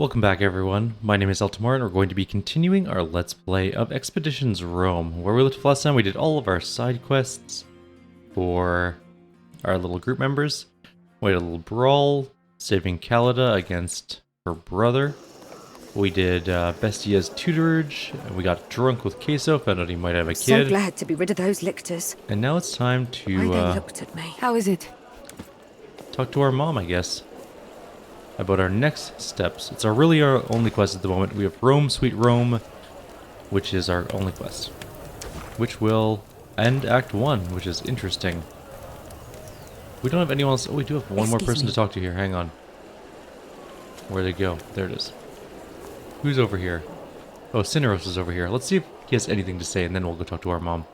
Welcome back everyone, my name is Eltimar and we're going to be continuing our Let's Play of Expeditions Rome, where we left off last time. We did all of our side quests for our little group members. We had a little brawl, saving Callida against her brother. We did Bestia's tutorage, and we got drunk with Queso, found out he might have a kid. So glad to be rid of those lictors. And now it's time to Why they looked at me. How is it? talk to our mom, I guess, about our next steps. It's really our only quest at the moment. We have Rome, Sweet Rome, which is our only quest, which will end Act 1, which is interesting. We don't have anyone else. Oh, we do have one more person to talk to here. Hang on. Where'd they go? There it is. Who's over here? Oh, Cineros is over here. Let's see if he has anything to say, and then we'll go talk to our mom.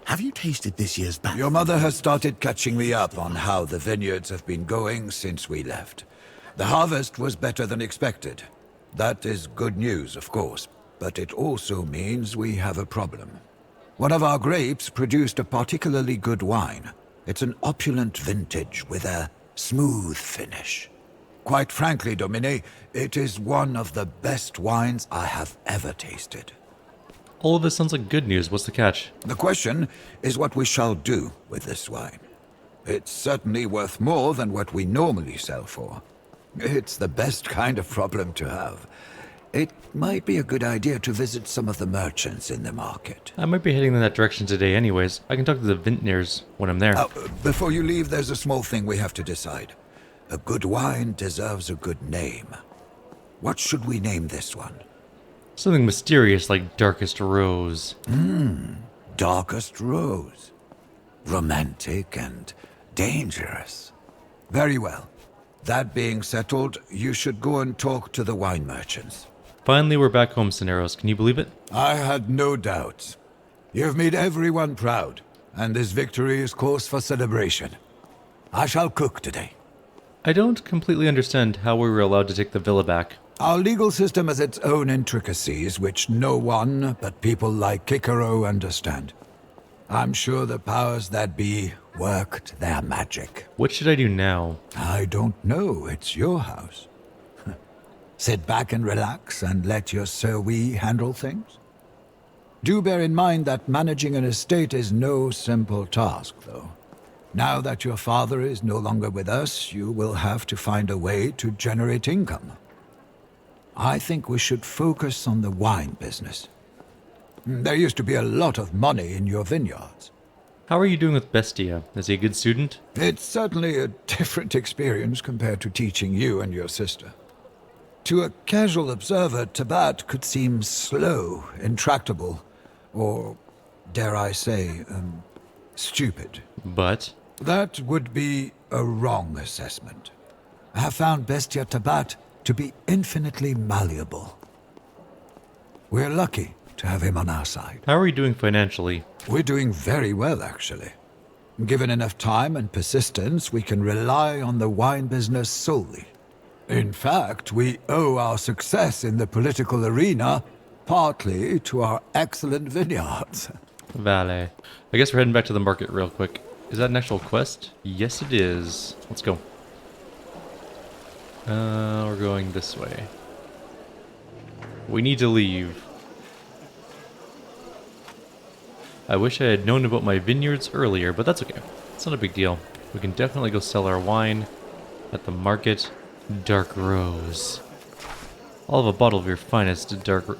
Have you tasted this year's batch? Your mother has started catching me up on how the vineyards have been going since we left. The harvest was better than expected. That is good news, of course, but it also means we have a problem. One of our grapes produced a particularly good wine. It's an opulent vintage with a smooth finish. Quite frankly, Domine, it is one of the best wines I have ever tasted. All of this sounds like good news. What's the catch? The question is what we shall do with this wine. It's certainly worth more than what we normally sell for. It's the best kind of problem to have. It might be a good idea to visit some of the merchants in the market. I might be heading in that direction today anyways. I can talk to the vintners when I'm there. Before you leave, there's a small thing we have to decide. A good wine deserves a good name. What should we name this one? Something mysterious like Darkest Rose. Darkest Rose. Romantic and dangerous. Very well. That being settled, you should go and talk to the wine merchants. Finally, we're back home, Cineros. Can you believe it? I had no doubts. You've made everyone proud, and this victory is cause for celebration. I shall cook today. I don't completely understand how we were allowed to take the villa back. Our legal system has its own intricacies, which no one but people like Kyrieru understand. I'm sure the powers that be worked their magic. What should I do now? I don't know. It's your house. Sit back and relax and let your Sir We handle things. Do bear in mind that managing an estate is no simple task, though. Now that your father is no longer with us, you will have to find a way to generate income. I think we should focus on the wine business. There used to be a lot of money in your vineyards. How are you doing with Bestia? Is he a good student? It's certainly a different experience compared to teaching you and your sister. To a casual observer, Tabat could seem slow, intractable, or, dare I say, stupid. But? That would be a wrong assessment. I have found Bestia Tabat to be infinitely malleable. We're lucky to have him on our side. How are you doing financially? We're doing very well, actually. Given enough time and persistence, we can rely on the wine business solely. In fact, we owe our success in the political arena partly to our excellent vineyards. Vale. I guess we're heading back to the market real quick. Is that an actual quest? Yes, it is. Let's go. We're going this way. We need to leave. I wish I had known about my vineyards earlier, but that's okay. It's not a big deal. We can definitely go sell our wine at the market. Dark Rose. I'll have a bottle of your finest dark Rose.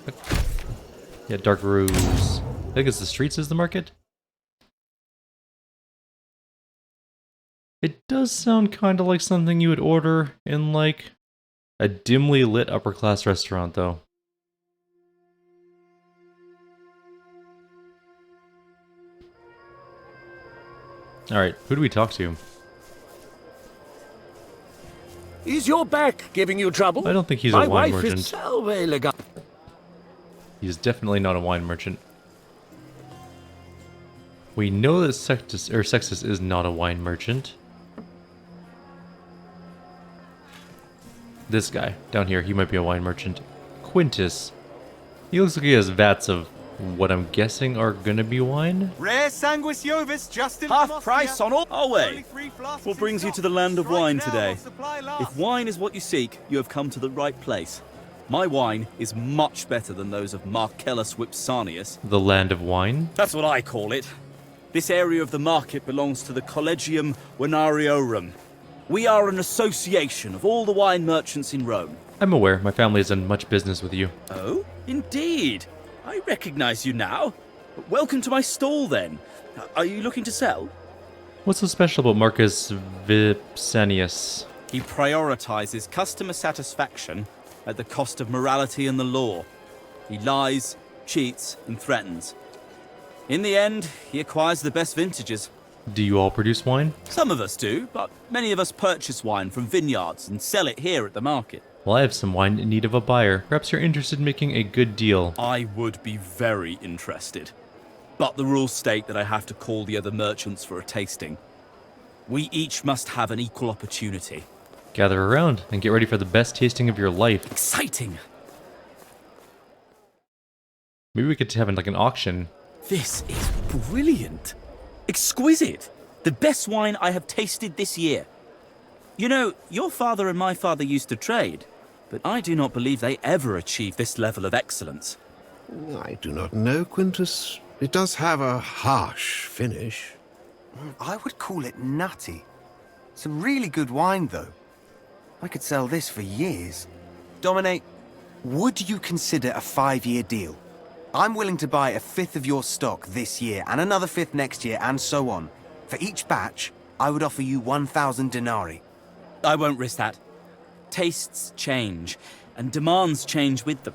I think it's the streets is the market. It does sound kind of like something you would order in, like, a dimly lit upper-class restaurant, though. Alright, who do we talk to? Is your back giving you trouble? I don't think he's a wine My wife merchant. is so elegant. He's definitely not a wine merchant. We know that Sextus is not a wine merchant. This guy down here, he might be a wine merchant. Quintus. He looks like he has vats of what I'm guessing are gonna be wine. Rare Sanguis Jovis, just in Half price on all. Away. What brings you to the land of wine today? If wine is what you seek, you have come to the right place. My wine is much better than those of Marcellus Vipsanius. The land of wine. That's what I call it. This area of the market belongs to the Collegium Venariorum. We are an association of all the wine merchants in Rome. I'm aware. My family has done much business with you. Oh, indeed. I recognize you now. Welcome to my stall, then. Are you looking to sell? What's so special about Marcus Vipsanius? He prioritizes customer satisfaction at the cost of morality and the law. He lies, cheats, and threatens. In the end, he acquires the best vintages. Do you all produce wine? Some of us do, but many of us purchase wine from vineyards and sell it here at the market. Well, I have some wine in need of a buyer. Perhaps you're interested in making a good deal. I would be very interested. But the rules state that I have to call the other merchants for a tasting. We each must have an equal opportunity. Gather around and get ready for the best tasting of your life. Exciting! Maybe we could have like an auction. This is brilliant. Exquisite. The best wine I have tasted this year. You know, your father and my father used to trade, but I do not believe they ever achieved this level of excellence. I do not know, Quintus. It does have a harsh finish. I would call it nutty. Some really good wine, though. I could sell this for years. Dominic, would you consider a 5-year deal? I'm willing to buy a fifth of your stock this year and another fifth next year and so on. For each batch, I would offer you 1,000 denarii. I won't risk that. Tastes change, and demands change with them.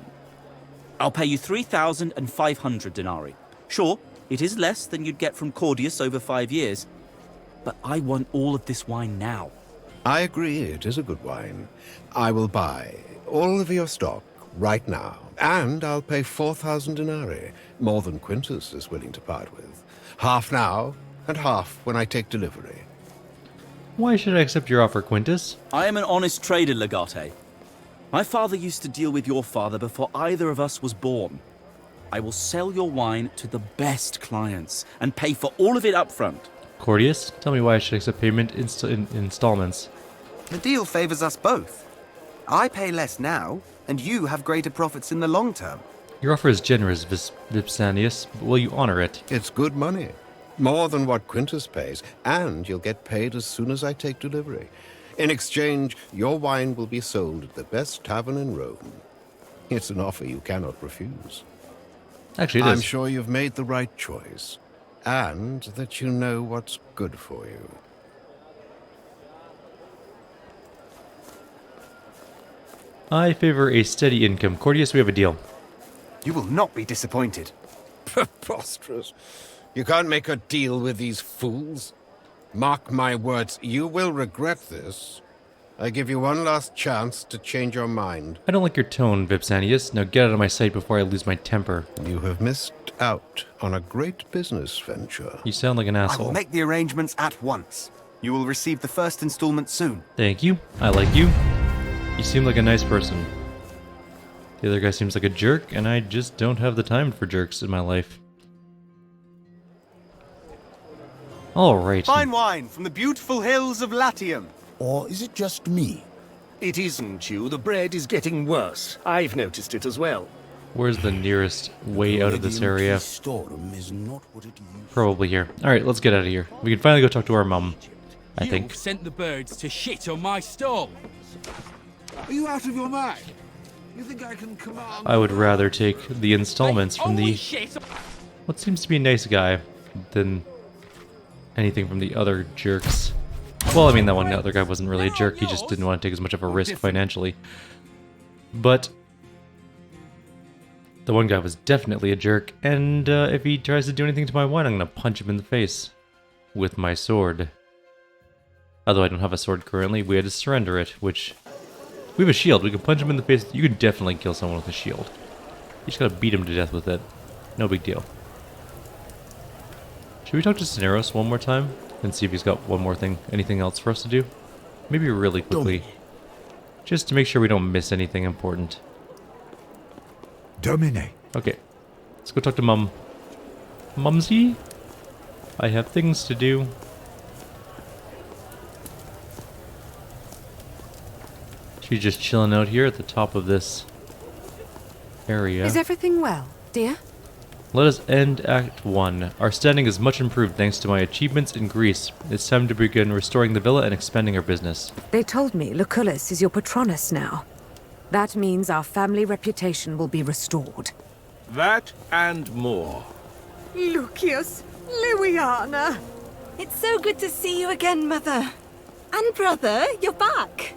I'll pay you 3,500 denarii. Sure, it is less than you'd get from Claudius over 5 years, but I want all of this wine now. I agree, it is a good wine. I will buy all of your stock right now, and I'll pay 4,000 denarii, more than Quintus is willing to part with. Half now, and half when I take delivery. Why should I accept your offer, Quintus? I am an honest trader, Legate. My father used to deal with your father before either of us was born. I will sell your wine to the best clients and pay for all of it up front. Claudius, tell me why I should accept payment in installments. The deal favors us both. I pay less now, and you have greater profits in the long term. Your offer is generous, Vipsanius, but will you honor it? It's good money. More than what Quintus pays, and you'll get paid as soon as I take delivery. In exchange, your wine will be sold at the best tavern in Rome. It's an offer you cannot refuse. Actually, it I'm is. sure you've made the right choice, and that you know what's good for you. I favor a steady income. Claudius, we have a deal. You will not be disappointed. Preposterous. You can't make a deal with these fools. Mark my words, you will regret this. I give you one last chance to change your mind. I don't like your tone, Vipsanius. Now get out of my sight before I lose my temper. You have missed out on a great business venture. You sound like an I will asshole. make the arrangements at once. You will receive the first installment soon. Thank you. I like you. You seem like a nice person. The other guy seems like a jerk, and I just don't have the time for jerks in my life. Alright. Fine wine from the beautiful hills of Latium. Or is it just me? It isn't you. The bread is getting worse. I've noticed it as well. Where's the nearest way out of this area? Storm is not what it used. Probably here. Alright, let's get out of here. We can finally go talk to our mum, I think. You've sent the birds to shit on my stall. Are you out of your mind? You think I can command? I would rather take the installments from the Shit. what seems to be a nice guy than anything from the other jerks. Well, I mean, that one other guy wasn't really a jerk. He just didn't want to take as much of a risk financially. But the one guy was definitely a jerk, and if he tries to do anything to my wine, I'm going to punch him in the face with my sword. Although I don't have a sword currently, we had to surrender it, which... We have a shield. We can punch him in the face. You can definitely kill someone with a shield. You just gotta beat him to death with it. No big deal. Should we talk to Cineros one more time? And see if he's got one more thing, anything else for us to do? Maybe really quickly. Just to make sure we don't miss anything important. Domine. Okay. Let's go talk to Mum. Mumsy? I have things to do. She's just chilling out here at the top of this area. Is everything well, dear? Let us end Act 1. Our standing is much improved thanks to my achievements in Greece. It's time to begin restoring the villa and expanding our business. They told me Lucullus is your patronus now. That means our family reputation will be restored. That and more. Lucius, Louiana. It's so good to see you again, Mother. And brother, you're back.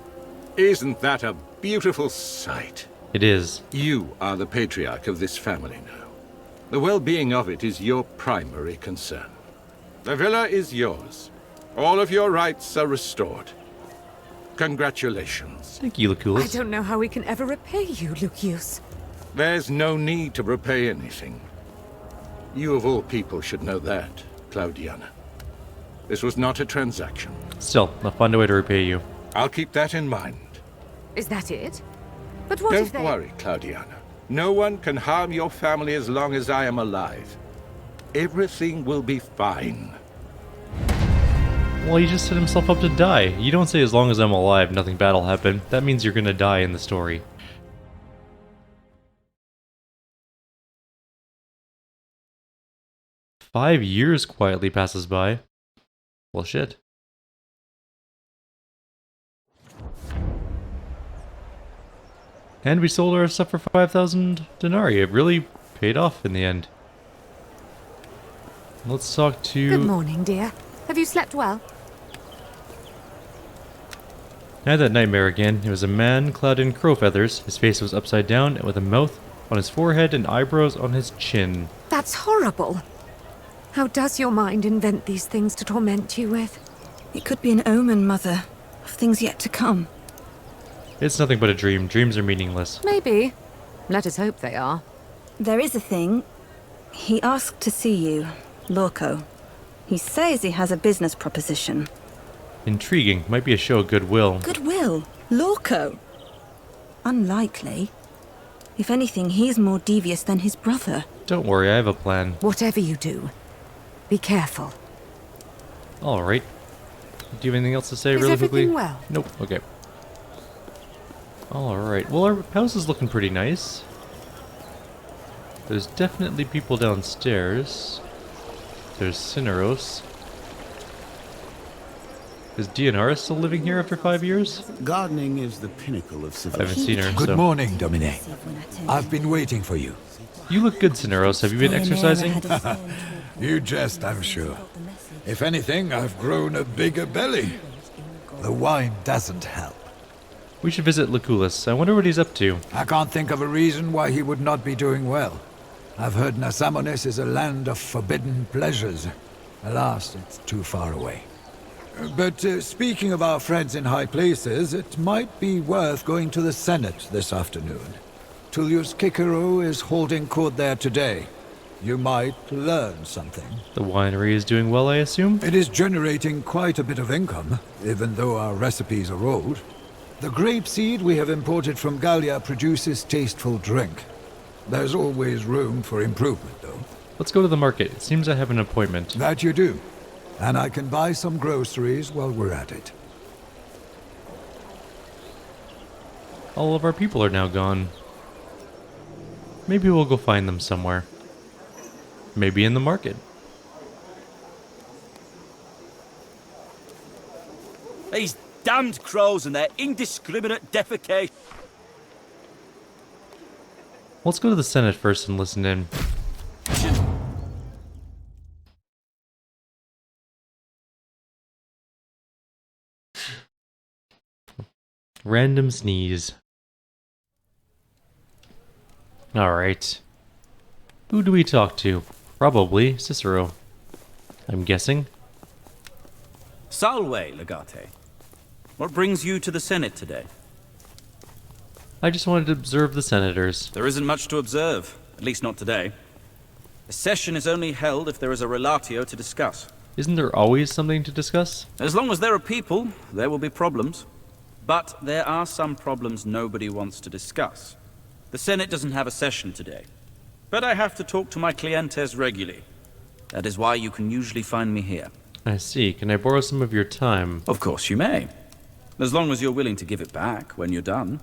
Isn't that a beautiful sight? It is. You are the patriarch of this family now. The well-being of it is your primary concern. The villa is yours. All of your rights are restored. Congratulations. Thank you, I Lucullus. don't know how we can ever repay you, Lucius. There's no need to repay anything. You of all people should know that, Claudiana. This was not a transaction. Still, I'll find a way to repay you. I'll keep that in mind. Is that it? But what if Don't they... worry, Claudiana. No one can harm your family as long as I am alive. Everything will be fine. Well, he just set himself up to die. You don't say as long as I'm alive, nothing bad will happen. That means you're gonna die in the story. "5 years quietly passes by. Well, shit. And we sold our stuff for 5,000 denarii. It really paid off in the end. Let's talk to... Good morning, dear. Have you slept well? I had that nightmare again. It was a man clad in crow feathers. His face was upside down and with a mouth on his forehead and eyebrows on his chin. That's horrible. How does your mind invent these things to torment you with? It could be an omen, Mother, of things yet to come. It's nothing but a dream. Dreams are meaningless. Maybe. Let us hope they are. There is a thing. He asked to see you, Lorco. He says he has a business proposition. Intriguing. Might be a show of goodwill. Goodwill? Lorco? Unlikely. If anything, he's more devious than his brother. Don't worry, I have a plan. Whatever you do, be careful. Alright. Do you have anything else to say Is really everything quickly? well? Nope. Okay. Alright. Well, our house is looking pretty nice. There's definitely people downstairs. There's Cineros. Is Dianara still living here after 5 years? Gardening is the pinnacle of I civilization. haven't seen her, Good so... morning, Domine. I've been waiting for you. You look good, Cineros. Have you been exercising? You jest, I'm sure. If anything, I've grown a bigger belly. The wine doesn't help. We should visit Lucullus. I wonder what he's up to. I can't think of a reason why he would not be doing well. I've heard Nasamonis is a land of forbidden pleasures. Alas, it's too far away. But speaking of our friends in high places, it might be worth going to the Senate this afternoon. Tullius Kyrieru is holding court there today. You might learn something. The winery is doing well, I assume? It is generating quite a bit of income, even though our recipes are old. The grape seed we have imported from Gallia produces tasteful drink. There's always room for improvement, though. Let's go to the market. It seems I have an appointment. That you do. And I can buy some groceries while we're at it. All of our people are now gone. Maybe we'll go find them somewhere. Maybe in the market. These damned crows and their indiscriminate defecation. Let's go to the Senate first and listen in. Random sneeze. Alright. Who do we talk to? Probably Cicero. I'm guessing. Salve, Legate. What brings you to the Senate today? I just wanted to observe the senators. There isn't much to observe, at least not today. A session is only held if there is a relatio to discuss. Isn't there always something to discuss? As long as there are people, there will be problems. But there are some problems nobody wants to discuss. The Senate doesn't have a session today. But I have to talk to my clientes regularly. That is why you can usually find me here. I see. Can I borrow some of your time? Of course you may. As long as you're willing to give it back when you're done.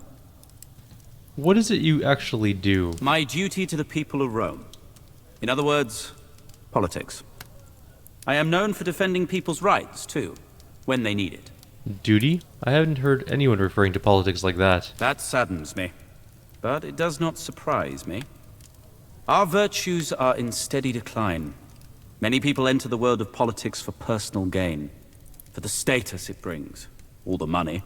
What is it you actually do? My duty to the people of Rome. In other words, politics. I am known for defending people's rights, too, when they need it. Duty? I haven't heard anyone referring to politics like that. That saddens me. But it does not surprise me. Our virtues are in steady decline. Many people enter the world of politics for personal gain, for the status it brings, all the money.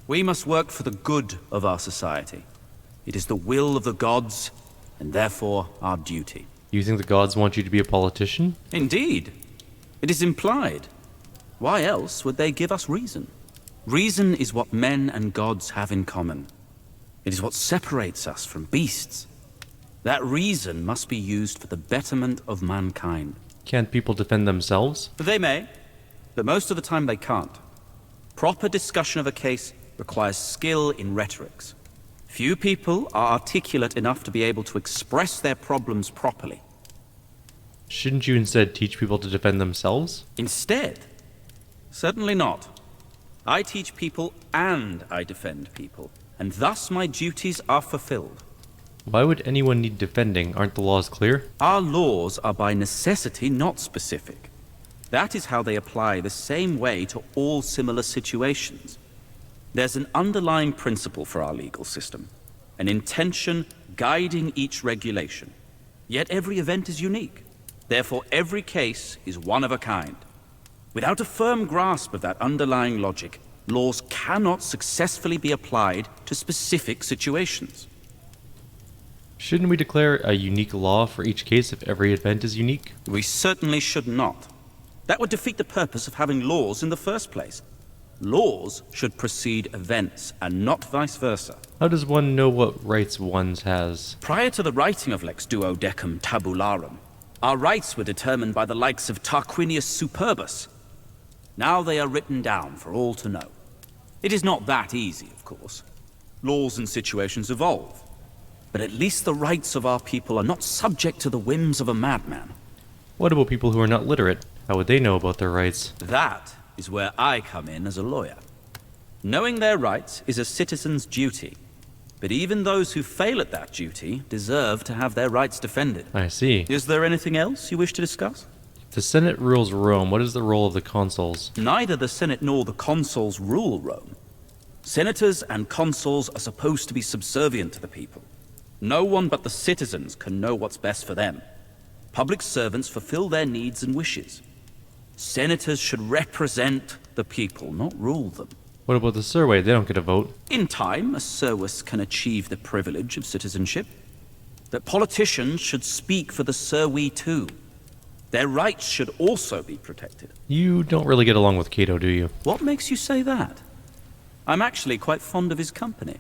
We must work for the good of our society. It is the will of the gods, and therefore our duty. You think the gods want you to be a politician? Indeed. It is implied. Why else would they give us reason? Reason is what men and gods have in common. It is what separates us from beasts. That reason must be used for the betterment of mankind. Can't people defend themselves? They may, but most of the time they can't. Proper discussion of a case requires skill in rhetorics. Few people are articulate enough to be able to express their problems properly. Shouldn't you instead teach people to defend themselves? Instead? Certainly not. I teach people and I defend people, and thus my duties are fulfilled. Why would anyone need defending? Aren't the laws clear? Our laws are by necessity not specific. That is how they apply the same way to all similar situations. There's an underlying principle for our legal system, an intention guiding each regulation. Yet every event is unique. Therefore, every case is one of a kind. Without a firm grasp of that underlying logic, laws cannot successfully be applied to specific situations. Shouldn't we declare a unique law for each case if every event is unique? We certainly should not. That would defeat the purpose of having laws in the first place. Laws should precede events, and not vice versa. How does one know what rights one has? Prior to the writing of Lex Duodecum Tabularum, our rights were determined by the likes of Tarquinius Superbus. Now they are written down for all to know. It is not that easy, of course. Laws and situations evolve. But at least the rights of our people are not subject to the whims of a madman. What about people who are not literate? How would they know about their rights? That is where I come in as a lawyer. Knowing their rights is a citizen's duty. But even those who fail at that duty deserve to have their rights defended. I see. Is there anything else you wish to discuss? If the Senate rules Rome, what is the role of the consuls? Neither the Senate nor the consuls rule Rome. Senators and consuls are supposed to be subservient to the people. No one but the citizens can know what's best for them. Public servants fulfill their needs and wishes. Senators should represent the people, not rule them. What about the Surway? They don't get a vote. In time, a Serwus can achieve the privilege of citizenship. That politicians should speak for the Serwi too. Their rights should also be protected. You don't really get along with Cato, do you? What makes you say that? I'm actually quite fond of his company.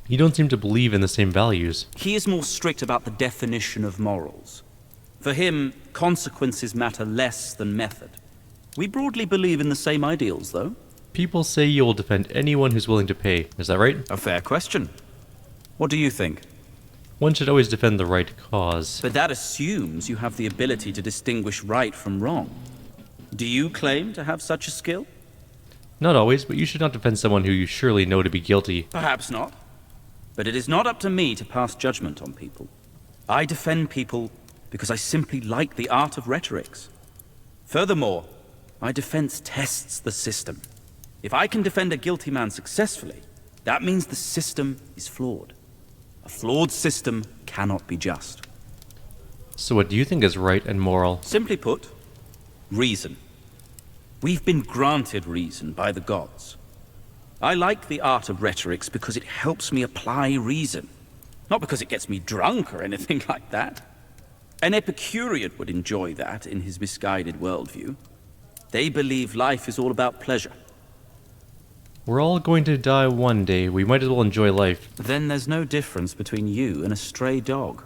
You don't seem to believe in the same values. He is more strict about the definition of morals. For him, consequences matter less than method. We broadly believe in the same ideals, though. People say you will defend anyone who's willing to pay. Is that right? A fair question. What do you think? One should always defend the right cause. But that assumes you have the ability to distinguish right from wrong. Do you claim to have such a skill? Not always, but you should not defend someone who you surely know to be guilty. Perhaps not. But it is not up to me to pass judgment on people. I defend people because I simply like the art of rhetorics. Furthermore, my defense tests the system. If I can defend a guilty man successfully, that means the system is flawed. A flawed system cannot be just. So what do you think is right and moral? Simply put, reason. We've been granted reason by the gods. I like the art of rhetorics because it helps me apply reason. Not because it gets me drunk or anything like that. An Epicurean would enjoy that in his misguided worldview. They believe life is all about pleasure. We're all going to die one day. We might as well enjoy life. Then there's no difference between you and a stray dog.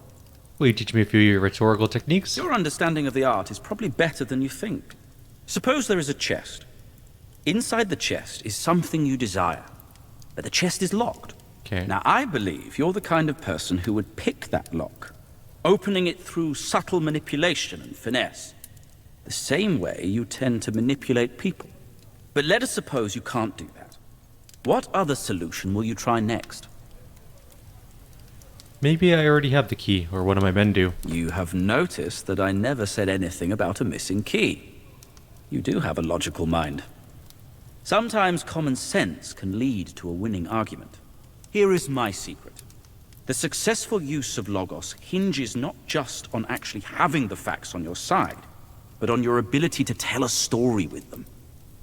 Will you teach me a few of your rhetorical techniques? Your understanding of the art is probably better than you think. Suppose there is a chest. Inside the chest is something you desire, but the chest is locked. Okay. Now, I believe you're the kind of person who would pick that lock. opening it through subtle manipulation and finesse, the same way you tend to manipulate people. But let us suppose you can't do that. What other solution will you try next? Maybe I already have the key, or one of my men do. You have noticed that I never said anything about a missing key. You do have a logical mind. Sometimes common sense can lead to a winning argument. Here is my secret. The successful use of Logos hinges not just on actually having the facts on your side, but on your ability to tell a story with them.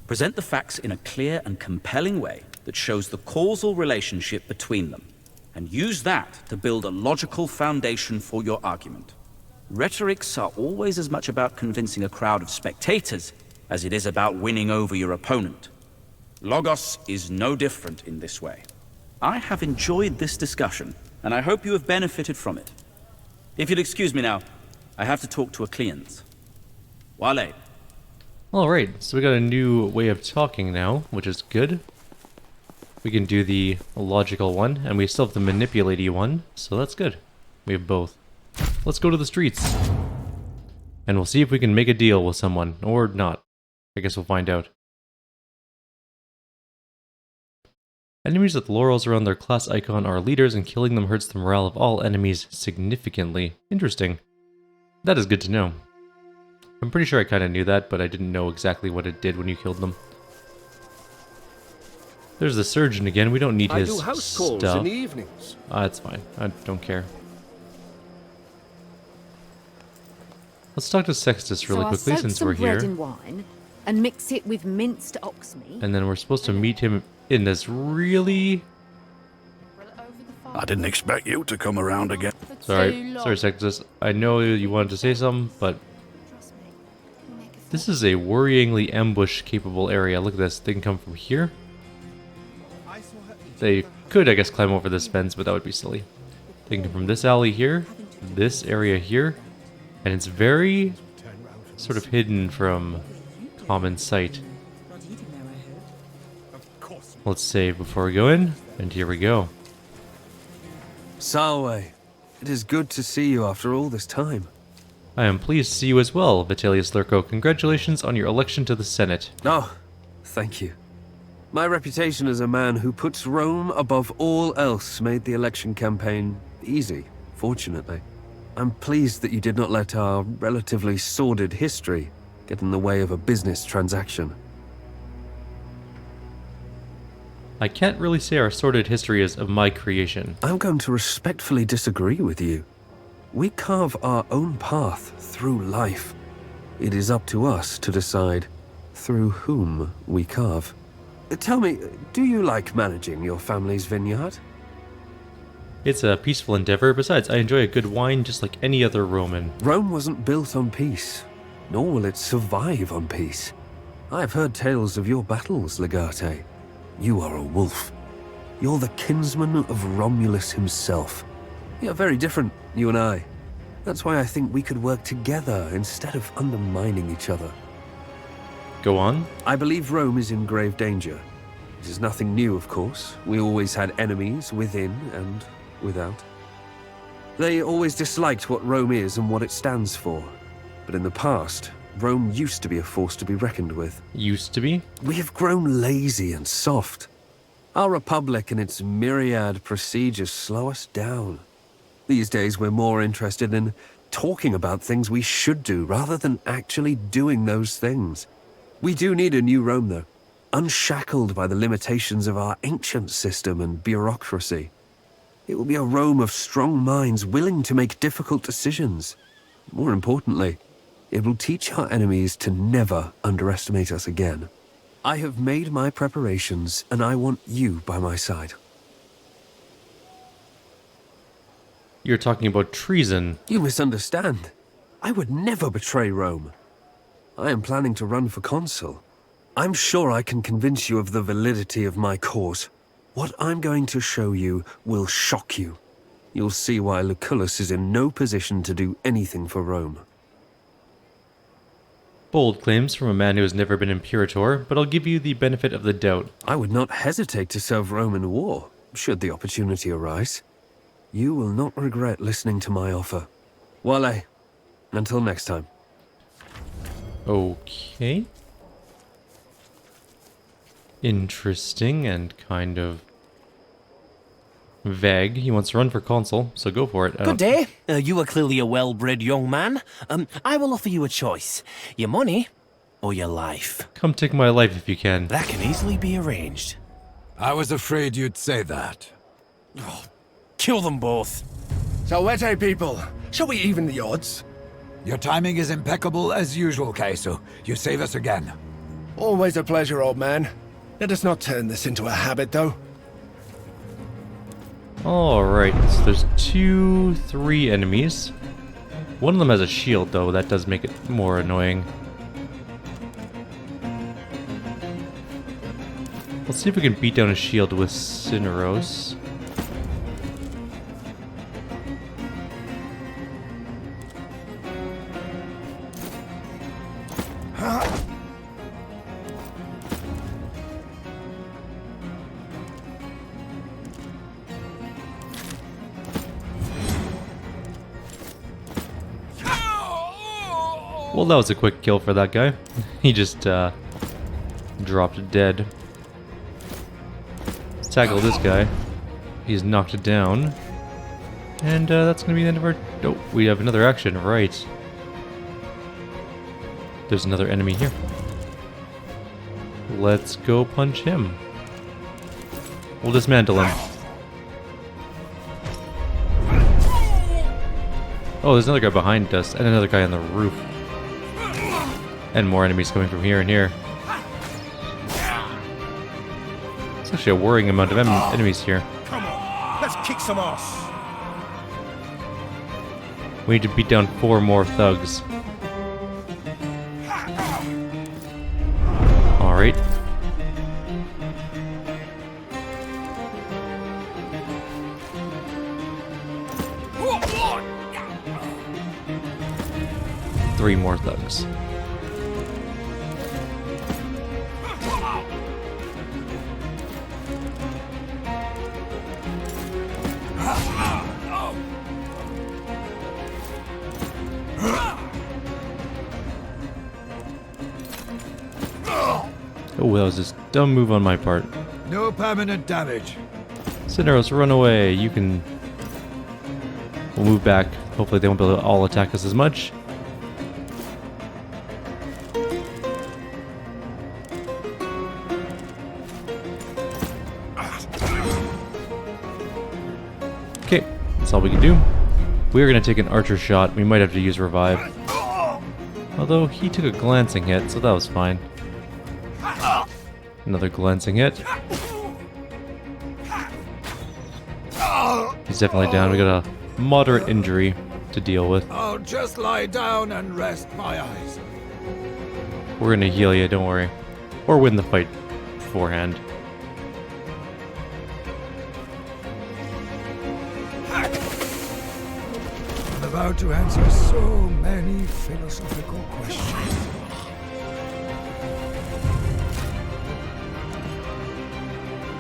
Present the facts in a clear and compelling way that shows the causal relationship between them, and use that to build a logical foundation for your argument. Rhetorics are always as much about convincing a crowd of spectators as it is about winning over your opponent. Logos is no different in this way. I have enjoyed this discussion, and I hope you have benefited from it. If you'll excuse me now, I have to talk to a client. Wale. Alright, so we got a new way of talking now, which is good. We can do the logical one, and we still have the manipulating one, so that's good. We have both. Let's go to the streets. And we'll see if we can make a deal with someone, or not. I guess we'll find out. Enemies with laurels around their class icon are leaders, and killing them hurts the morale of all enemies significantly. Interesting. That is good to know. I'm pretty sure I kind of knew that, but I didn't know exactly what it did when you killed them. There's the surgeon again. We don't need his I do house calls stuff. in the evenings. It's fine. I don't care. Let's talk to Sextus really quickly since we're here. Bread and wine, and mix it with minced ox meat. And then we're supposed to meet him in this really... I didn't expect you to come around again. Sorry, Sextus. I know you wanted to say something, but this is a worryingly ambush-capable area. Look at this. They can come from here. They could, I guess, climb over this fence, but that would be silly. They can come from this alley here, this area here, and it's very sort of hidden from common sight. Let's save before we go in, and here we go. Salwe, it is good to see you after all this time. I am pleased to see you as well, Vitellius Lurko. Congratulations on your election to the Senate. Oh, thank you. My reputation as a man who puts Rome above all else made the election campaign easy, fortunately. I'm pleased that you did not let our relatively sordid history get in the way of a business transaction. I can't really say our sordid history is of my creation. I'm going to respectfully disagree with you. We carve our own path through life. It is up to us to decide through whom we carve. Tell me, do you like managing your family's vineyard? It's a peaceful endeavor. Besides, I enjoy a good wine just like any other Roman. Rome wasn't built on peace, nor will it survive on peace. I've heard tales of your battles, Legate. You are a wolf. You're the kinsman of Romulus himself. We are very different, you and I. That's why I think we could work together instead of undermining each other. Go on. I believe Rome is in grave danger. It is nothing new, of course. We always had enemies within and without. They always disliked what Rome is and what it stands for. But in the past, Rome used to be a force to be reckoned with. Used to be? We have grown lazy and soft. Our republic and its myriad procedures slow us down. These days, we're more interested in talking about things we should do rather than actually doing those things. We do need a new Rome, though, unshackled by the limitations of our ancient system and bureaucracy. It will be a Rome of strong minds willing to make difficult decisions. More importantly, it will teach our enemies to never underestimate us again. I have made my preparations, and I want you by my side. You're talking about treason. You misunderstand. I would never betray Rome. I am planning to run for consul. I'm sure I can convince you of the validity of my cause. What I'm going to show you will shock you. You'll see why Lucullus is in no position to do anything for Rome. Bold claims from a man who has never been imperator, but I'll give you the benefit of the doubt. I would not hesitate to serve Rome in war, should the opportunity arise. You will not regret listening to my offer. Wale, until next time. Okay. Interesting and kind of vague. He wants to run for consul, so go for it. Good day. You are clearly a well-bred young man. I will offer you a choice. Your money or your life. Come take my life if you can. That can easily be arranged. I was afraid you'd say that. Oh, kill them both. Salvete, people. Shall we even the odds? Your timing is impeccable as usual, Kaiso. You save us again. Always a pleasure, old man. Let us not turn this into a habit, though. Alright, so there's 3 enemies. One of them has a shield, though. That does make it more annoying. Let's see if we can beat down a shield with Cineros. Well, that was a quick kill for that guy. He just dropped dead. Let's tackle this guy. He's knocked down. And that's going to be the end of our... Oh, we have another action, right. There's another enemy here. Let's go punch him. We'll dismantle him. Oh, there's another guy behind us, and another guy on the roof. And more enemies coming from here and here. It's actually a worrying amount of enemies here. Come on, let's kick some ass. We need to beat down 4 more thugs. Alright. Three more thugs. Oh, that was just a dumb move on my part. No permanent damage. Cineros, run away. You can... We'll move back. Hopefully they won't be able to all attack us as much. Okay, that's all we can do. We're going to take an archer shot. We might have to use revive. Although he took a glancing hit, so that was fine. Another glancing hit. He's definitely down. We got a moderate injury to deal with. I'll just lie down and rest my eyes. We're gonna heal you, don't worry. Or win the fight beforehand. I'm about to answer so many philosophical questions.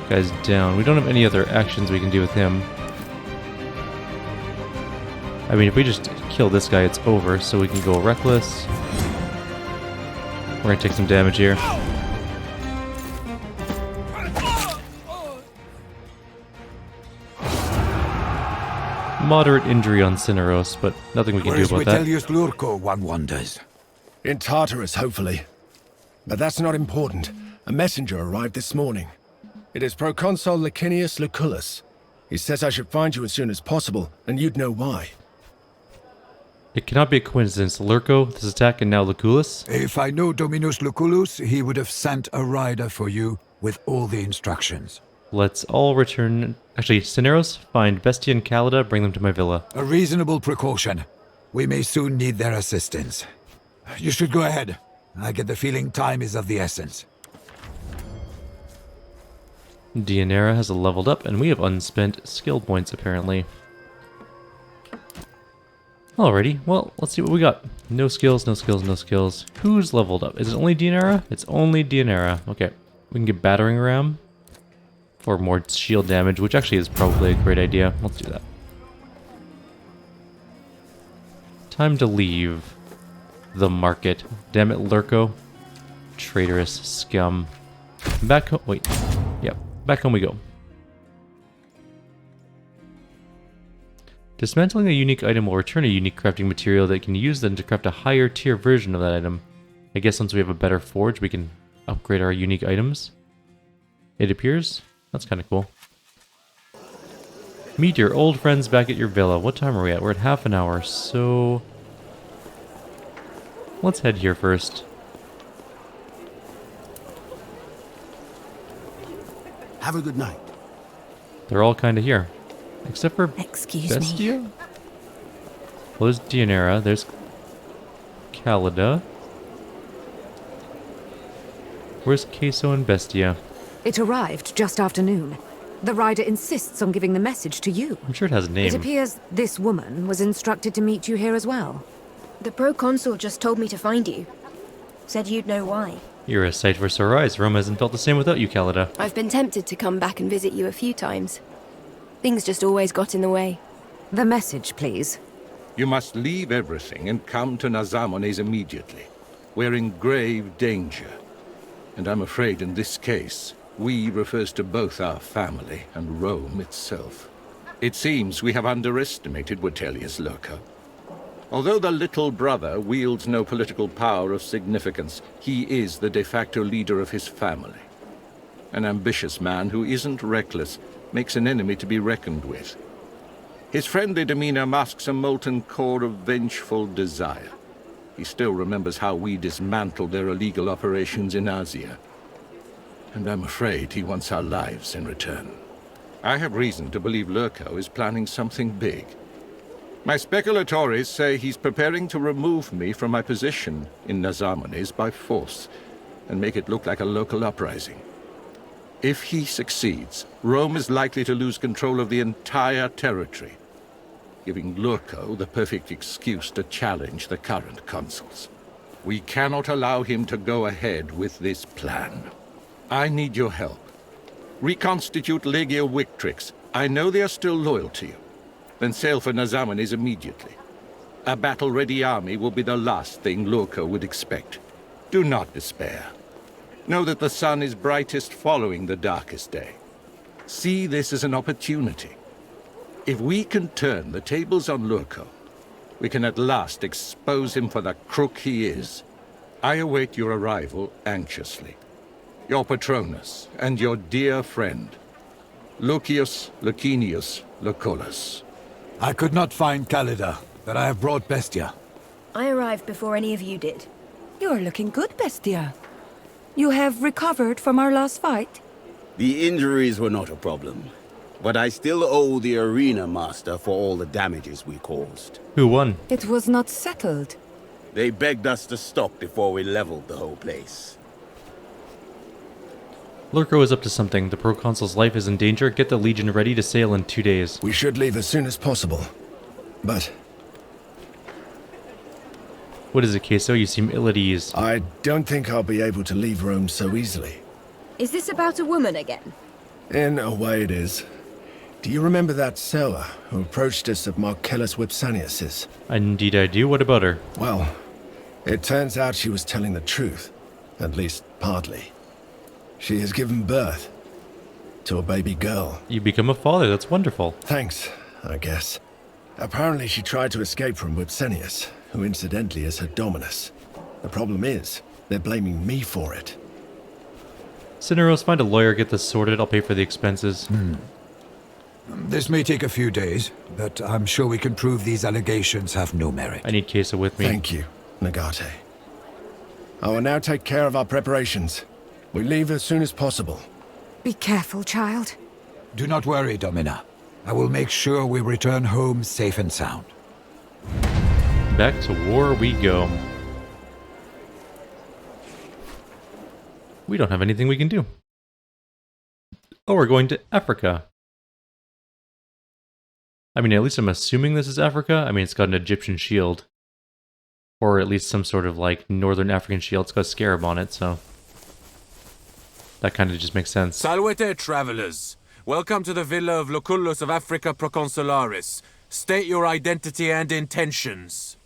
Guy's down. We don't have any other actions we can do with him. I mean, if we just kill this guy, it's over, so we can go reckless. We're gonna take some damage here. Moderate injury on Cineros, but nothing we can do about that. Where's Lurko, one wonders? In Tartarus, hopefully. But that's not important. A messenger arrived this morning. It is Proconsul Licinius Lucullus. He says I should find you as soon as possible, and you'd know why. It cannot be a coincidence. Lurko, this attack, and now Lucullus? If I know Dominus Lucullus, he would have sent a rider for you with all the instructions. Let's all return... Actually, Cineros, find Bestia and Callida, bring them to my villa. A reasonable precaution. We may soon need their assistance. You should go ahead. I get the feeling time is of the essence. Dianera has leveled up, and we have unspent skill points, apparently. Alrighty, well, let's see what we got. No skills, no skills, no skills. Who's leveled up? Is it only Dianera? It's only Dianera. Okay, we can get Battering Ram. For more shield damage, which actually is probably a great idea. Let's do that. Time to leave the market. Damn it, Lurko. Traitorous scum. Back home. Wait. Yep. Back home we go. Dismantling a unique item will return a unique crafting material that can use then to craft a higher tier version of that item. I guess once we have a better forge, we can upgrade our unique items. It appears. That's kind of cool. Meet your old friends back at your villa. What time are we at? We're at half an hour, so... let's head here first. Have a good night. They're all kind of here. Except for Excuse Bestia? me. Well, there's Dianera, there's Calida. Where's Queso and Bestia? It arrived just after noon. The rider insists on giving the message to you. I'm sure it has a name. It appears this woman was instructed to meet you here as well. The proconsul just told me to find you. Said you'd know why. You're a sight for sore eyes. Rome hasn't felt the same without you, Calida. I've been tempted to come back and visit you a few times. Things just always got in the way. The message, please. You must leave everything and come to Nazamones immediately. We're in grave danger. And I'm afraid in this case, we refers to both our family and Rome itself. It seems we have underestimated Vitellius Lurko. Although the little brother wields no political power of significance, he is the de facto leader of his family. An ambitious man who isn't reckless makes an enemy to be reckoned with. His friendly demeanor masks a molten core of vengeful desire. He still remembers how we dismantled their illegal operations in Asia. And I'm afraid he wants our lives in return. I have reason to believe Lurko is planning something big. My speculatores say he's preparing to remove me from my position in Nazamones by force and make it look like a local uprising. If he succeeds, Rome is likely to lose control of the entire territory, giving Lurko the perfect excuse to challenge the current consuls. We cannot allow him to go ahead with this plan. I need your help. Reconstitute Legio Victrix. I know they are still loyal to you. Then sail for Nazamones immediately. A battle-ready army will be the last thing Lurko would expect. Do not despair. Know that the sun is brightest following the darkest day. See this as an opportunity. If we can turn the tables on Lurko, we can at last expose him for the crook he is. I await your arrival anxiously. Your Patronus and your dear friend, Lucius Licinius Lucullus. I could not find Calida, but I have brought Bestia. I arrived before any of you did. You're looking good, Bestia. You have recovered from our last fight? The injuries were not a problem, but I still owe the arena master for all the damages we caused. Who won? It was not settled. They begged us to stop before we leveled the whole place. Lurko is up to something. The proconsul's life is in danger. Get the Legion ready to sail in 2 days. We should leave as soon as possible. But... what is it, Queso? You seem ill at ease. I don't think I'll be able to leave Rome so easily. Is this about a woman again? In a way it is. Do you remember that seller who approached us at Marcellus Vipsanius's? Indeed I do. What about her? Well, it turns out she was telling the truth. At least, partly. She has given birth to a baby girl. You become a father. That's wonderful. Thanks, I guess. Apparently she tried to escape from Vipsanius, who incidentally is her dominus. The problem is, they're blaming me for it. Cineros, find a lawyer, get this sorted. I'll pay for the expenses. This may take a few days, but I'm sure we can prove these allegations have no merit. I need Queso with me. Thank you, Nagate. I will now take care of our preparations. We leave as soon as possible. Be careful, child. Do not worry, Domina. I will make sure we return home safe and sound. Back to war we go. We don't have anything we can do. Oh, we're going to Africa. I mean, at least I'm assuming this is Africa. I mean, it's got an Egyptian shield. Or at least some sort of, like, northern African shield. It's got a scarab on it, so... that kind of just makes sense. Salute, travelers. Welcome to the villa of Lucullus of Africa Proconsularis. State your identity and intentions.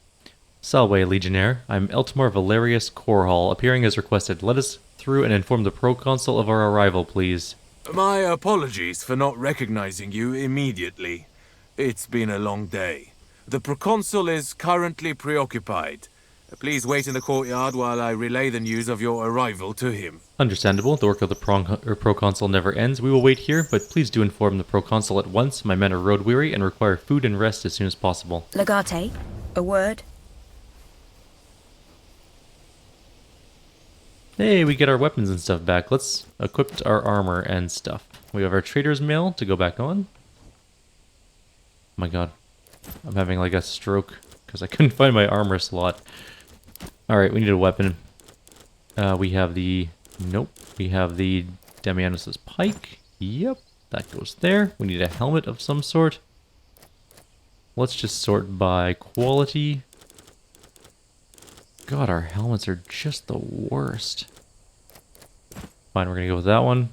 Salve, Legionnaire. I'm Eltimar Valerius Corhall, appearing as requested. Let us through and inform the proconsul of our arrival, please. My apologies for not recognizing you immediately. It's been a long day. The proconsul is currently preoccupied. Please wait in the courtyard while I relay the news of your arrival to him. Understandable. The work of the proconsul never ends. We will wait here, but please do inform the proconsul at once. My men are road-weary and require food and rest as soon as possible. Legate, a word? Hey, we get our weapons and stuff back. Let's equip our armor and stuff. We have our trader's mail to go back on. Oh my god. I'm having like a stroke because I couldn't find my armor slot. Alright, we need a weapon. We have the... Nope. We have the Damianus' pike. Yep, that goes there. We need a helmet of some sort. Let's just sort by quality. God, our helmets are just the worst. Fine, we're gonna go with that one.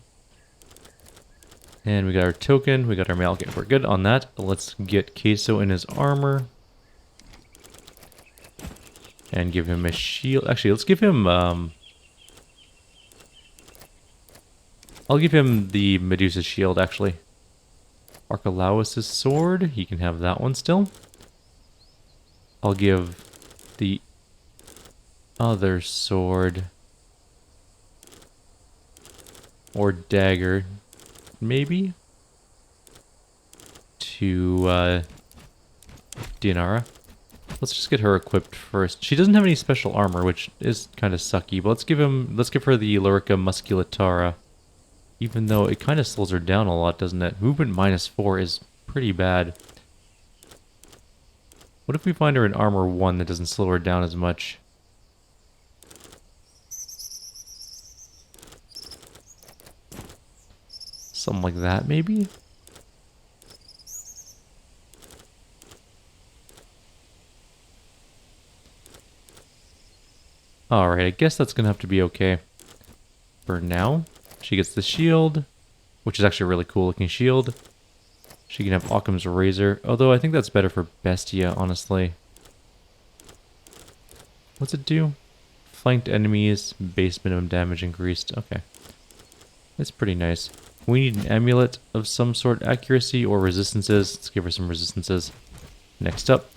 And we got our token, we got our mail. Okay, we're good on that. Let's get Queso in his armor. And give him a shield. Actually, let's give him, I'll give him the Medusa shield, actually. Archelaus' sword, he can have that one still. I'll give the other sword or dagger, maybe, to Dinara. Let's just get her equipped first. She doesn't have any special armor, which is kind of sucky, but let's give her the Lyrica Musculatara. Even though it kind of slows her down a lot, doesn't it? Movement -4 is pretty bad. What if we find her in armor 1 that doesn't slow her down as much? Something like that, maybe? Alright, I guess that's gonna have to be okay for now. She gets the shield, which is actually a really cool looking shield. She can have Occam's Razor, although I think that's better for Bestia, honestly. What's it do? Flanked enemies, base minimum damage increased. Okay. That's pretty nice. We need an amulet of some sort, accuracy or resistances. Let's give her some resistances. Next up,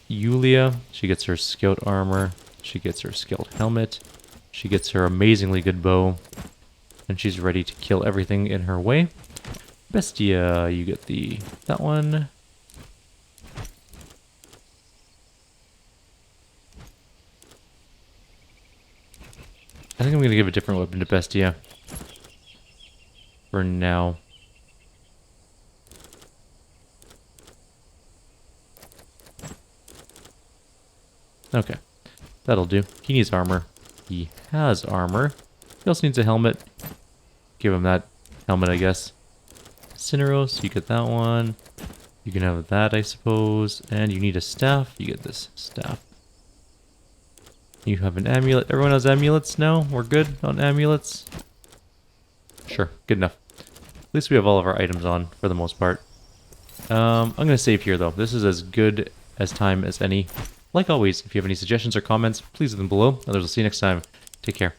Yulia. She gets her scout armor. She gets her scout helmet. She gets her amazingly good bow. And she's ready to kill everything in her way. Bestia, you get that one. I think I'm going to give a different weapon to Bestia. For now. Okay. That'll do. He needs armor. He has armor. He also needs a helmet. Give him that helmet, I guess. Cineros, you get that one. You can have that, I suppose. And you need a staff. You get this staff. You have an amulet. Everyone has amulets now? We're good on amulets? Sure, good enough. At least we have all of our items on, for the most part. I'm going to save here, though. This is as good as time as any. Like always, if you have any suggestions or comments, please leave them below. Others will see you next time. Take care.